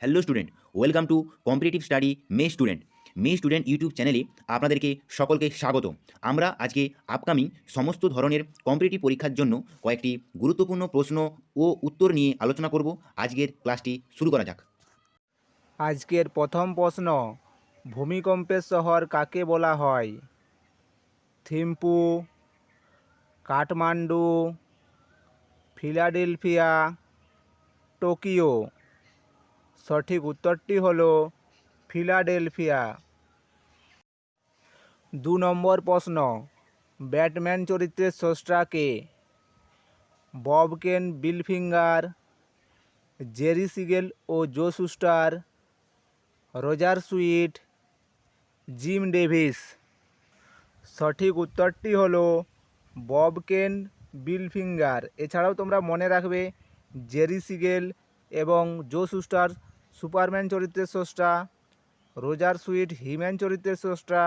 Hello student, welcome to competitive study May student YouTube চ্যানেলে আপনাদেরকে সকলকে স্বাগত। আমরা আজকে আপকামিং সমস্ত ধরনের কম্পিটিটিভ পরীক্ষার জন্য কয়েকটি গুরুত্বপূর্ণ প্রশ্ন ও উত্তর নিয়ে আলোচনা করব। আজকের ক্লাসটি শুরু করা যাক। আজকের প্রথম প্রশ্ন, ভূমিকম্পের শহর কাকে বলা হয়? Thimphu, Kathmandu, Philadelphia, Tokyo. সঠিক উত্তরটি হলো ফিলাডেলফিয়া। 2 নম্বর প্রশ্ন, ব্যাটম্যান চরিত্রের স্রষ্টা কে? Bob Kane, Bill Finger, Jerry Siegel ও Joe Shuster, Roger Sweet, Jim Davis. সঠিক উত্তরটি হলো বব কেন, বিল ফিঙ্গার। এছাড়াও তোমরা মনে রাখবে জেরি সিগেল এবং জো শুস্টার সুপারম্যান চরিত্রের স্রষ্টা, রজার সুইট হিম্যান চরিত্রের স্রষ্টা,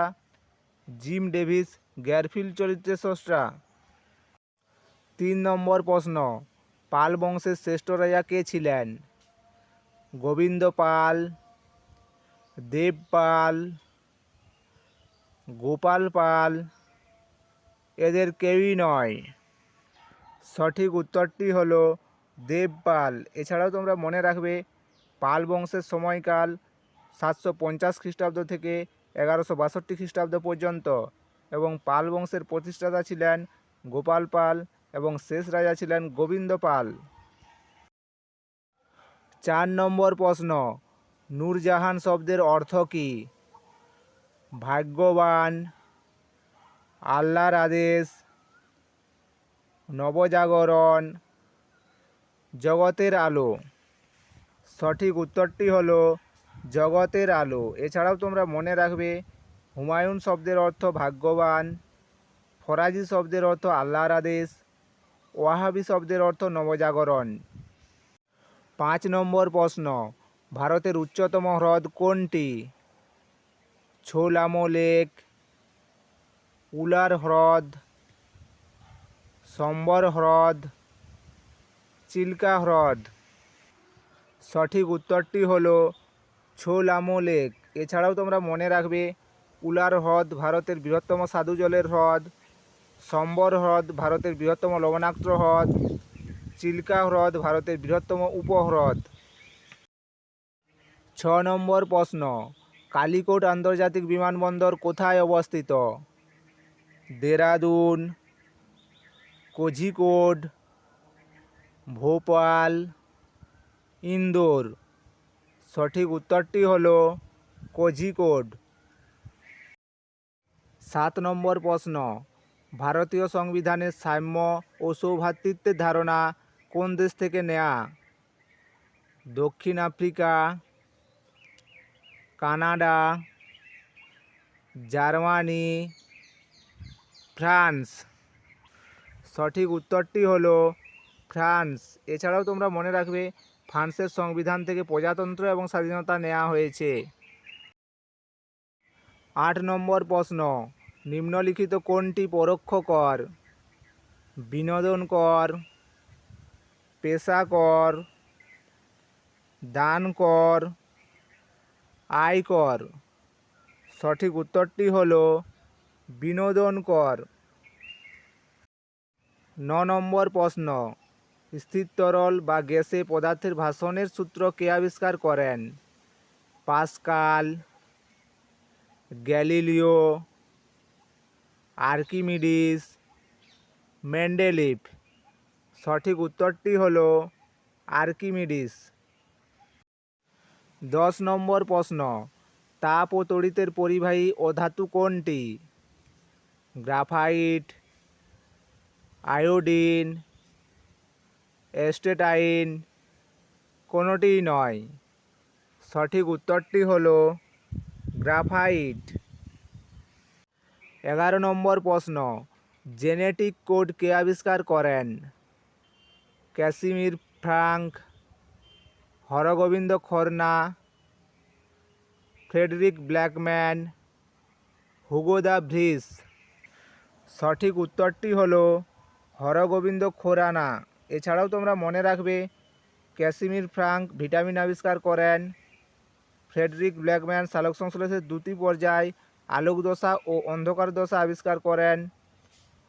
জিম ডেভিস গ্যারফিল্ড চরিত্রের স্রষ্টা। 3 নম্বর প্রশ্ন, পাল বংশের শ্রেষ্ঠ রাজা কে ছিলেন? গোবিন্দ পাল, দেব পাল, গোপাল পাল, এদের কেউই নয়। সঠিক উত্তরটি হলো দেবপাল। এছাড়াও তোমরা মনে রাখবে পাল বংশের সময়কাল 750 খ্রিস্টাব্দ থেকে 1162 খ্রিস্টাব্দ পর্যন্ত এবং পাল বংশের প্রতিষ্ঠাতা ছিলেন গোপাল পাল এবং শেষ রাজা ছিলেন গোবিন্দ পাল। 4 নম্বর প্রশ্ন, নূরজাহান শব্দের অর্থ কী? ভাগ্যবান, আল্লাহর আদেশ, নবজাগরণ, জগতের আলো। সঠিক উত্তরটি হলো জগতের আলো। এছাড়াও তোমরা মনে রাখবে হুমায়ুন শব্দের অর্থ ভাগ্যবান, ফরাজি শব্দের অর্থ আল্লাহর আদেশ, ওয়াহাবি শব্দের অর্থ নবজাগরণ। 5 নম্বর প্রশ্ন, ভারতের উচ্চতম হ্রদ কোনটি? ছোলামো লেক, উলার হ্রদ, সম্বর হ্রদ, চিল্কা হ্রদ। সঠিক উত্তরটি হলো ছোলামো লেক। এছাড়াও তোমরা মনে রাখবে উলার হ্রদ ভারতের বৃহত্তম স্বাদু জলের হ্রদ, সম্বর হ্রদ ভারতের বৃহত্তম লবণাক্ত হ্রদ, চিল্কা হ্রদ ভারতের বৃহত্তম উপহ্রদ। 6 নম্বর প্রশ্ন, কালিকট আন্তর্জাতিক বিমানবন্দর কোথায় অবস্থিত? দেরাদুন, কোঝিকোড, ভোপাল, ইন্দোর। সঠিক উত্তরটি হলো কোঝিকোড। 7 নম্বর প্রশ্ন, ভারতীয় সংবিধানের সাম্য ও সৌভ্রাতৃত্বের ধারণা কোন দেশ থেকে নেয়া? দক্ষিণ আফ্রিকা, কানাডা, জার্মানি, ফ্রান্স। সঠিক উত্তরটি হলো ফ্রান্স। এছাড়াও তোমরা মনে রাখবে ফ্রান্সের সংবিধান থেকে প্রজাতন্ত্র এবং স্বাধীনতা নেওয়া হয়েছে। 8 নম্বর প্রশ্ন, নিম্নলিখিত কোনটি পরোক্ষ কর? বিনোদন কর, পেশা কর, দান কর, আয় কর। সঠিক উত্তরটি হলো বিনোদন কর। 9 নম্বর প্রশ্ন, স্থির তরল বা গ্যাসে পদার্থের ভাষণের সূত্র কে আবিষ্কার করেন? Pascal, Galileo, Archimedes, Mendeleev. সঠিক উত্তরটি হলো আর্কিমিডিস। 10 নম্বর প্রশ্ন, তাপ ও তড়িতের পরিবাহী অধাতু কোনটি? গ্রাফাইট, আয়োডিন, এস্টেটাইন, কোনোটিই নয়। সঠিক উত্তরটি হলো গ্রাফাইট। 11 নম্বর প্রশ্ন, জেনেটিক কোড কে আবিষ্কার করেন? Casimir Funk, Hargobind Khorana, Frederick Blackman, Hugo de Vries. সঠিক উত্তরটি হলো হরগোবিন্দ খোরানা। এছাড়াও তোমরা মনে রাখবে ক্যাসিমির ফ্রাঙ্ক ভিটামিন আবিষ্কার করেন ফ্রেডরিক ব্ল্যাকম্যান সালোকসংশ্লেষের দুটি পর্যায় আলোক দশা ও অন্ধকার দশা আবিষ্কার করেন।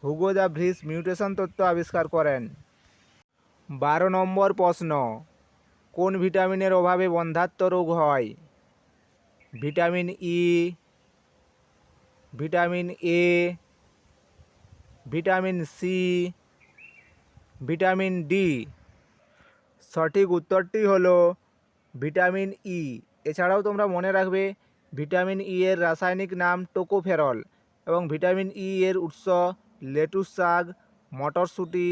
হুগো দ্য ভ্রিস মিউটেশন তত্ত্ব আবিষ্কার করেন। 12 নম্বর প্রশ্ন, কোন ভিটামিনের অভাবে বন্ধ্যাত্ব রোগ হয়? Vitamin E, vitamin A, vitamin C, vitamin D. সঠিক উত্তরটি হলো ভিটামিন ই। এছাড়াও তোমরা মনে রাখবে ভিটামিন ই এর রাসায়নিক নাম টোকোফেরল এবং ভিটামিন ই এর উৎস লেটুস শাক, মটরশুঁটি,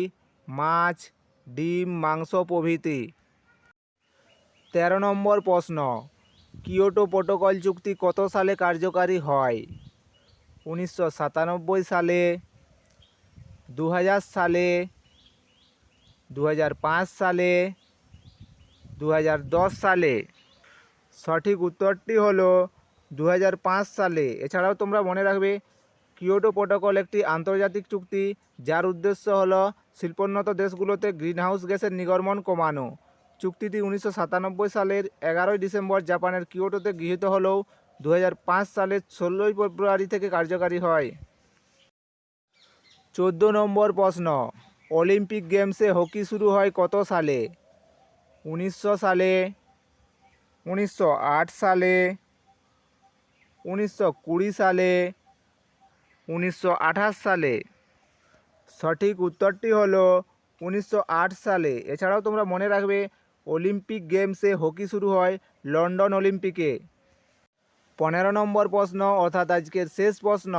মাছ, ডিম, মাংস প্রভৃতি। 13 নম্বর প্রশ্ন, কিয়োটো প্রোটোকল চুক্তি কত সালে কার্যকারী হয়? 1997 সালে, 2000 সালে, 2005 সালে, 2010 সালে। সঠিক উত্তরটি হলো 2005 সালে। এছাড়াও তোমরা মনে রাখবে কিয়োটো প্রোটোকল একটি আন্তর্জাতিক চুক্তি যার উদ্দেশ্য হলো শিল্পোন্নত দেশগুলোতে গ্রিনহাউস গ্যাসের নির্গমন কমানো। চুক্তিটি 1997 সালের 11 ডিসেম্বর জাপানের কিয়োটোতে গৃহীত হলেও 2005 সালের 16 ফেব্রুয়ারি থেকে কার্যকারী হয়। 14 নম্বর প্রশ্ন, অলিম্পিক গেমসে হকি শুরু হয় কত সালে? 1900 সালে, 1908 সালে, 1920 সালে, 1928 সালে। সঠিক উত্তরটি হলো 1908 সালে। এছাড়াও তোমরা মনে রাখবে অলিম্পিক গেমসে হকি শুরু হয় লন্ডন অলিম্পিকে। 15 নম্বর প্রশ্ন অর্থাৎ আজকের শেষ প্রশ্ন,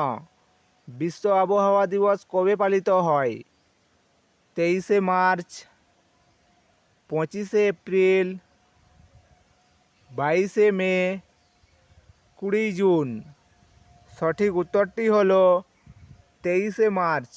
বিশ্ব আবহাওয়া দিবস কবে পালিত হয়? 23শে মার্চ, 25শে এপ্রিল, 22শে মে, 20 জুন। সঠিক উত্তরটি হলো 23শে মার্চ।